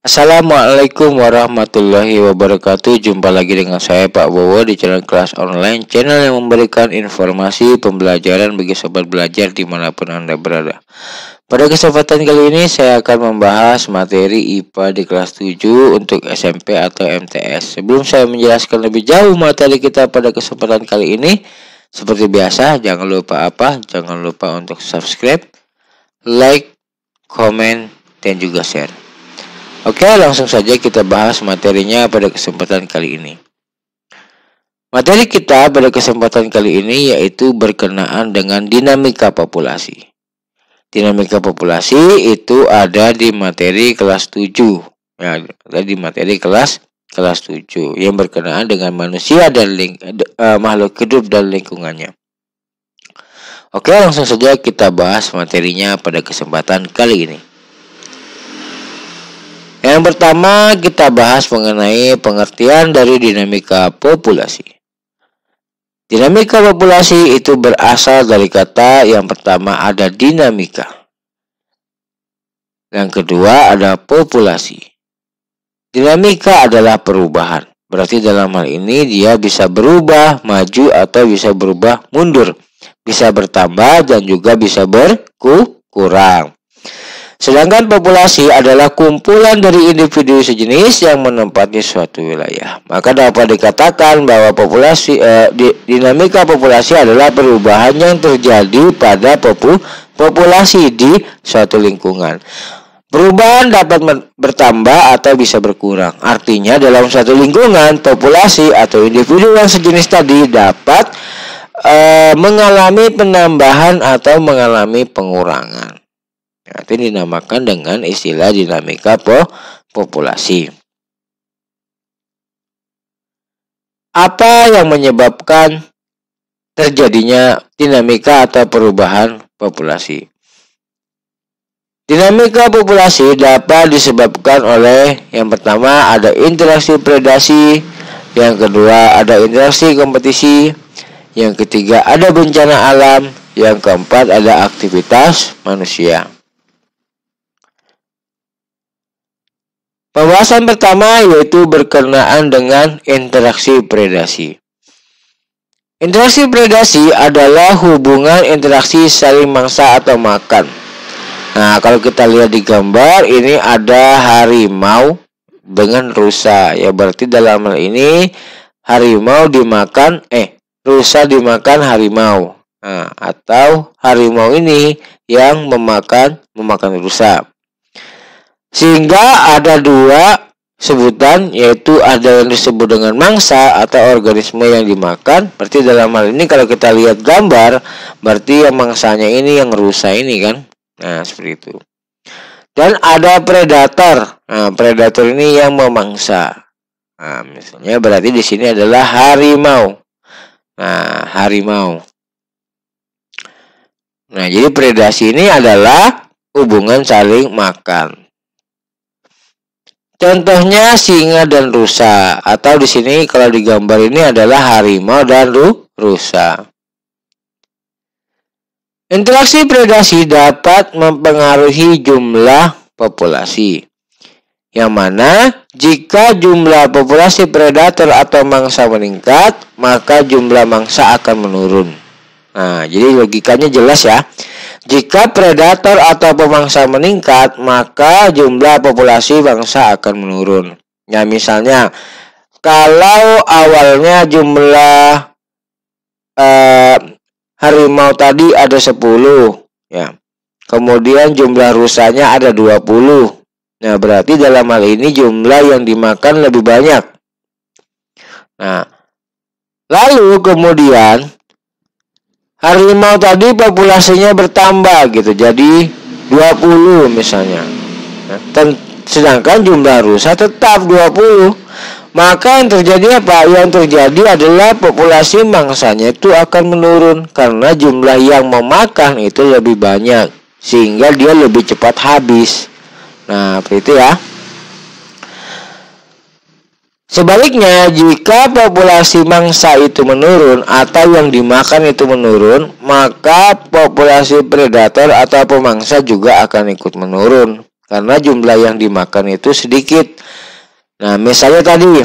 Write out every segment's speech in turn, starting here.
Assalamualaikum warahmatullahi wabarakatuh. Jumpa lagi dengan saya Pak Bowo di channel kelas online, channel yang memberikan informasi pembelajaran bagi sobat belajar dimanapun Anda berada. Pada kesempatan kali ini saya akan membahas materi IPA di kelas 7 untuk SMP atau MTS. Sebelum saya menjelaskan lebih jauh materi kita pada kesempatan kali ini, seperti biasa jangan lupa untuk subscribe, like, komen, dan juga share. Oke, langsung saja kita bahas materinya pada kesempatan kali ini. Materi kita pada kesempatan kali ini yaitu berkenaan dengan dinamika populasi. Dinamika populasi itu ada di materi kelas 7. Ya, ada di materi kelas 7 yang berkenaan dengan manusia dan makhluk hidup dan lingkungannya. Oke, langsung saja kita bahas materinya pada kesempatan kali ini. Yang pertama kita bahas mengenai pengertian dari dinamika populasi. Dinamika populasi itu berasal dari kata yang pertama ada dinamika. Yang kedua ada populasi. Dinamika adalah perubahan. Berarti dalam hal ini dia bisa berubah maju atau bisa berubah mundur. Bisa bertambah dan juga bisa berkurang. Sedangkan populasi adalah kumpulan dari individu sejenis yang menempati suatu wilayah. Maka dapat dikatakan bahwa dinamika populasi adalah perubahan yang terjadi pada populasi di suatu lingkungan. Perubahan dapat bertambah atau bisa berkurang. Artinya dalam suatu lingkungan, populasi atau individu yang sejenis tadi dapat mengalami penambahan atau mengalami pengurangan. Itu dinamakan dengan istilah dinamika populasi. Apa yang menyebabkan terjadinya dinamika atau perubahan populasi? Dinamika populasi dapat disebabkan oleh yang pertama ada interaksi predasi, yang kedua ada interaksi kompetisi, yang ketiga ada bencana alam, yang keempat ada aktivitas manusia. Pembahasan pertama yaitu berkenaan dengan interaksi predasi. Interaksi predasi adalah hubungan interaksi saling mangsa atau makan. Nah, kalau kita lihat di gambar ini ada harimau dengan rusa. Ya berarti dalam hal ini rusa dimakan harimau. Nah, atau harimau ini yang memakan rusa. Sehingga ada dua sebutan, yaitu ada yang disebut dengan mangsa atau organisme yang dimakan. Berarti dalam hal ini kalau kita lihat gambar, berarti yang mangsanya ini yang rusa ini kan. Nah, seperti itu. Dan ada predator. Nah, predator ini yang memangsa. Nah, misalnya berarti di sini adalah harimau. Nah, harimau. Nah, jadi predasi ini adalah hubungan saling makan. Contohnya singa dan rusa, atau di sini kalau di gambar ini adalah harimau dan rusa. Interaksi predasi dapat mempengaruhi jumlah populasi. Yang mana jika jumlah populasi predator atau mangsa meningkat, maka jumlah mangsa akan menurun. Nah, jadi logikanya jelas ya. Jika predator atau pemangsa meningkat, maka jumlah populasi mangsa akan menurun. Ya, misalnya kalau awalnya jumlah harimau tadi ada 10, ya. Kemudian jumlah rusanya ada 20. Nah, berarti dalam hal ini jumlah yang dimakan lebih banyak. Nah, lalu kemudian harimau tadi populasinya bertambah gitu, jadi 20 misalnya. Nah, sedangkan jumlah rusa tetap 20. Maka yang terjadi apa? Yang terjadi adalah populasi mangsanya itu akan menurun karena jumlah yang memakan itu lebih banyak, sehingga dia lebih cepat habis. Nah, seperti itu ya. Sebaliknya, jika populasi mangsa itu menurun atau yang dimakan itu menurun, maka populasi predator atau pemangsa juga akan ikut menurun. karena jumlah yang dimakan itu sedikit. Nah, misalnya tadi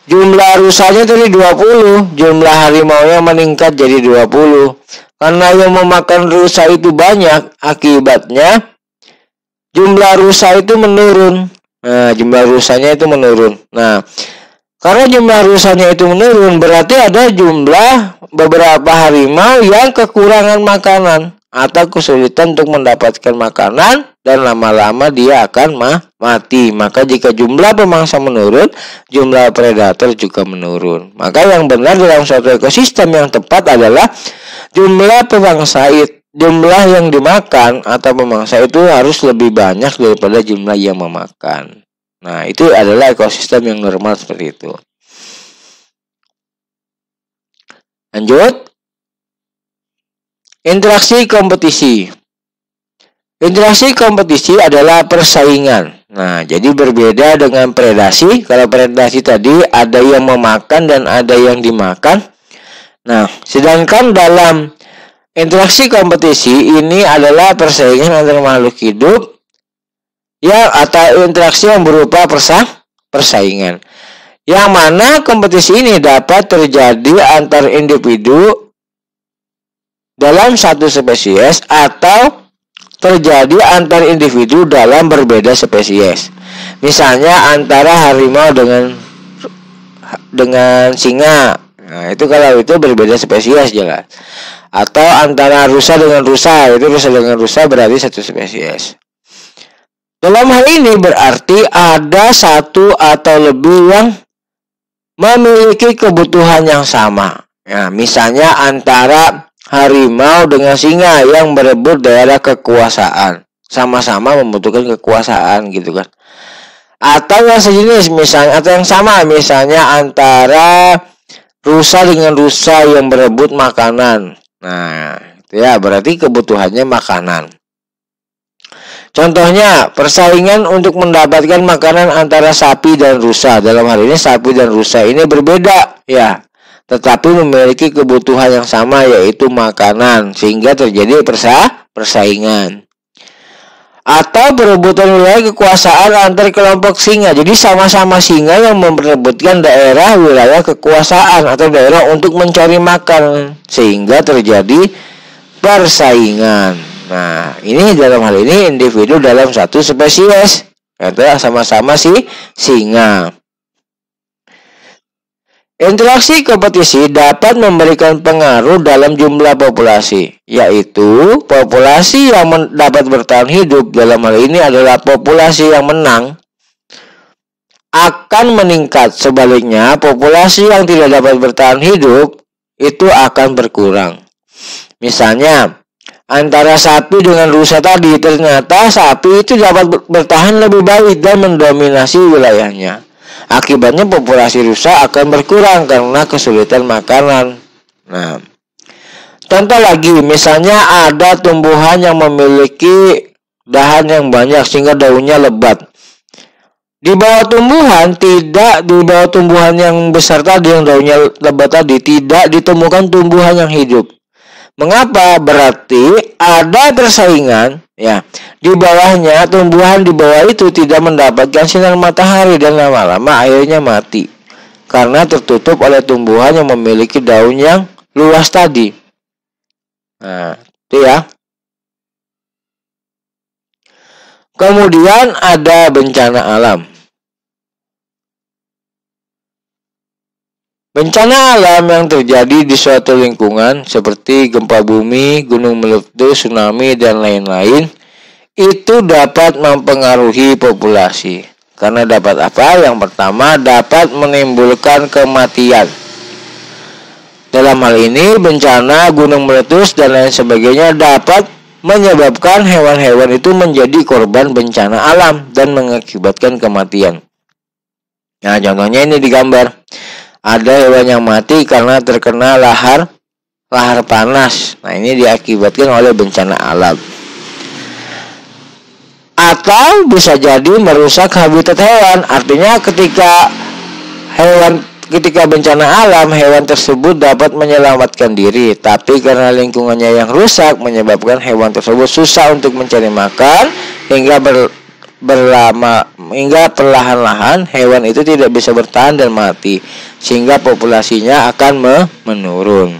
jumlah rusanya tadi 20, jumlah harimaunya meningkat jadi 20. Karena yang memakan rusa itu banyak, akibatnya jumlah rusa itu menurun. Nah, jumlah rusanya itu menurun. Nah, karena jumlah rusanya itu menurun, berarti ada jumlah beberapa harimau yang kekurangan makanan atau kesulitan untuk mendapatkan makanan, dan lama-lama dia akan mati. Maka jika jumlah pemangsa menurun, jumlah predator juga menurun. Maka yang benar dalam suatu ekosistem yang tepat adalah jumlah pemangsa itu, jumlah yang dimakan atau pemangsa itu harus lebih banyak daripada jumlah yang memakan. Nah, itu adalah ekosistem yang normal seperti itu. Lanjut. Interaksi kompetisi. Interaksi kompetisi adalah persaingan. Nah, jadi berbeda dengan predasi. Kalau predasi tadi ada yang memakan dan ada yang dimakan. Nah, sedangkan dalam interaksi kompetisi ini adalah persaingan antara makhluk hidup yang atau interaksi yang berupa persaingan. Yang mana kompetisi ini dapat terjadi antar individu dalam satu spesies atau terjadi antar individu dalam berbeda spesies. Misalnya antara harimau dengan singa. Nah, itu kalau itu berbeda spesies jelas. Atau antara rusa dengan rusa, itu rusa dengan rusa berarti satu spesies. Dalam hal ini berarti ada satu atau lebih yang memiliki kebutuhan yang sama. Ya, misalnya antara harimau dengan singa yang berebut daerah kekuasaan, sama-sama membutuhkan kekuasaan gitu kan. Atau yang sejenis misalnya, atau yang sama misalnya antara rusa dengan rusa yang berebut makanan. Nah, itu ya berarti kebutuhannya makanan. Contohnya, persaingan untuk mendapatkan makanan antara sapi dan rusa. Dalam hal ini sapi dan rusa ini berbeda ya, tetapi memiliki kebutuhan yang sama, yaitu makanan, sehingga terjadi persaingan. Atau perebutan wilayah kekuasaan antar kelompok singa. Jadi sama-sama singa yang memperebutkan daerah wilayah kekuasaan atau daerah untuk mencari makan, sehingga terjadi persaingan. Nah, ini dalam hal ini individu dalam satu spesies, yaitu sama-sama singa. Interaksi kompetisi dapat memberikan pengaruh dalam jumlah populasi, yaitu populasi yang dapat bertahan hidup, dalam hal ini adalah populasi yang menang, akan meningkat. Sebaliknya, populasi yang tidak dapat bertahan hidup itu akan berkurang. Misalnya, antara sapi dengan rusa tadi, ternyata sapi itu dapat bertahan lebih baik dan mendominasi wilayahnya. Akibatnya populasi rusa akan berkurang karena kesulitan makanan. Nah, contoh lagi, misalnya ada tumbuhan yang memiliki dahan yang banyak sehingga daunnya lebat. Di bawah tumbuhan yang besar tadi, yang daunnya lebat tadi, tidak ditemukan tumbuhan yang hidup. Mengapa? Berarti ada persaingan ya. Di bawahnya, tumbuhan di bawah itu tidak mendapatkan sinar matahari dan lama-lama akhirnya mati karena tertutup oleh tumbuhan yang memiliki daun yang luas tadi. Nah, itu ya. Kemudian ada bencana alam. Bencana alam yang terjadi di suatu lingkungan seperti gempa bumi, gunung meletus, tsunami, dan lain-lain itu dapat mempengaruhi populasi. Karena dapat apa? Yang pertama, dapat menimbulkan kematian. Dalam hal ini, bencana gunung meletus dan lain sebagainya dapat menyebabkan hewan-hewan itu menjadi korban bencana alam dan mengakibatkan kematian. Nah, contohnya ini digambar. Ada hewan yang mati karena terkena lahar panas. Nah, ini diakibatkan oleh bencana alam. Atau bisa jadi merusak habitat hewan. Artinya ketika bencana alam, hewan tersebut dapat menyelamatkan diri, tapi karena lingkungannya yang rusak menyebabkan hewan tersebut susah untuk mencari makan hingga perlahan-lahan hewan itu tidak bisa bertahan dan mati, sehingga populasinya akan menurun.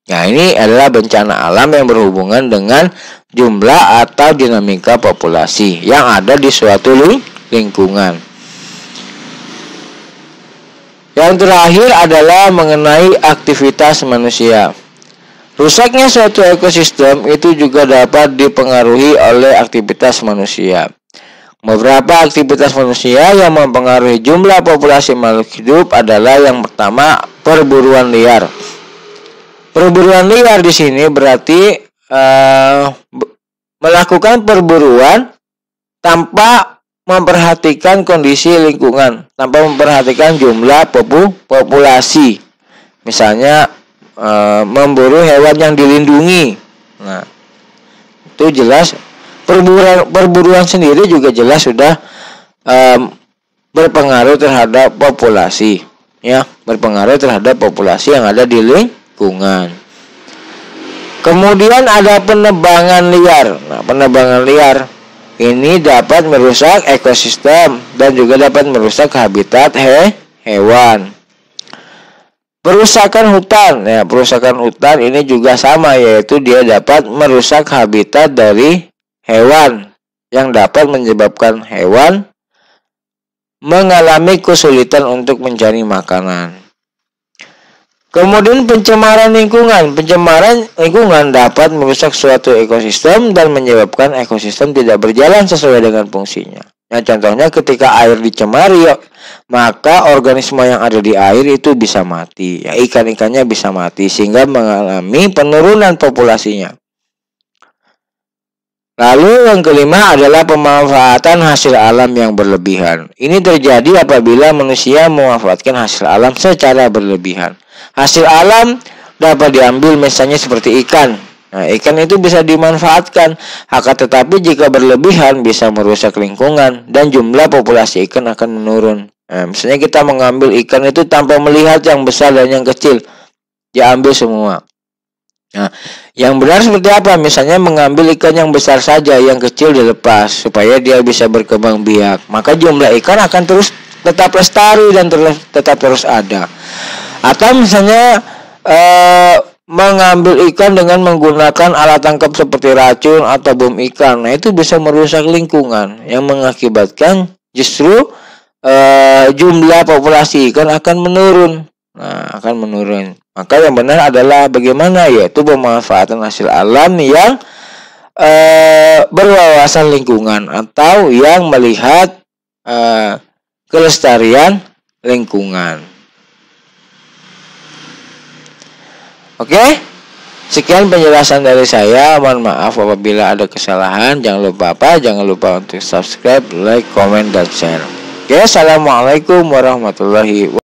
Nah, ini adalah bencana alam yang berhubungan dengan jumlah atau dinamika populasi yang ada di suatu lingkungan. Yang terakhir adalah mengenai aktivitas manusia. Rusaknya suatu ekosistem itu juga dapat dipengaruhi oleh aktivitas manusia. Beberapa aktivitas manusia yang mempengaruhi jumlah populasi makhluk hidup adalah yang pertama, perburuan liar. Perburuan liar di sini berarti melakukan perburuan tanpa memperhatikan kondisi lingkungan, tanpa memperhatikan jumlah populasi. Misalnya memburu hewan yang dilindungi. Nah, itu jelas perburuan sendiri juga jelas sudah berpengaruh terhadap populasi, ya, berpengaruh terhadap populasi yang ada di lingkungan. Kemudian ada penebangan liar. Nah, penebangan liar ini dapat merusak ekosistem dan juga dapat merusak habitat hewan. Perusakan hutan, ya, perusakan hutan ini juga sama, yaitu dia dapat merusak habitat dari hewan yang dapat menyebabkan hewan mengalami kesulitan untuk mencari makanan. Kemudian pencemaran lingkungan. Pencemaran lingkungan dapat merusak suatu ekosistem dan menyebabkan ekosistem tidak berjalan sesuai dengan fungsinya. Nah, contohnya ketika air dicemari, maka organisme yang ada di air itu bisa mati. Ya, ikan-ikannya bisa mati sehingga mengalami penurunan populasinya. Lalu yang kelima adalah pemanfaatan hasil alam yang berlebihan. Ini terjadi apabila manusia memanfaatkan hasil alam secara berlebihan. Hasil alam dapat diambil misalnya seperti ikan. Nah, ikan itu bisa dimanfaatkan, akan tetapi jika berlebihan bisa merusak lingkungan dan jumlah populasi ikan akan menurun. Nah, misalnya kita mengambil ikan itu tanpa melihat yang besar dan yang kecil, diambil semua. Nah, yang benar seperti apa? Misalnya mengambil ikan yang besar saja, yang kecil dilepas supaya dia bisa berkembang biak. Maka jumlah ikan akan terus tetap lestari dan tetap terus ada. Atau misalnya mengambil ikan dengan menggunakan alat tangkap seperti racun atau bom ikan. Nah, itu bisa merusak lingkungan yang mengakibatkan justru jumlah populasi ikan akan menurun. Nah, akan menurun. Maka yang benar adalah bagaimana, yaitu pemanfaatan hasil alam yang berwawasan lingkungan atau yang melihat kelestarian lingkungan. Oke, sekian penjelasan dari saya. Mohon maaf apabila ada kesalahan. Jangan lupa untuk subscribe, like, comment, dan share. Oke, assalamualaikum warahmatullahi wabarakatuh.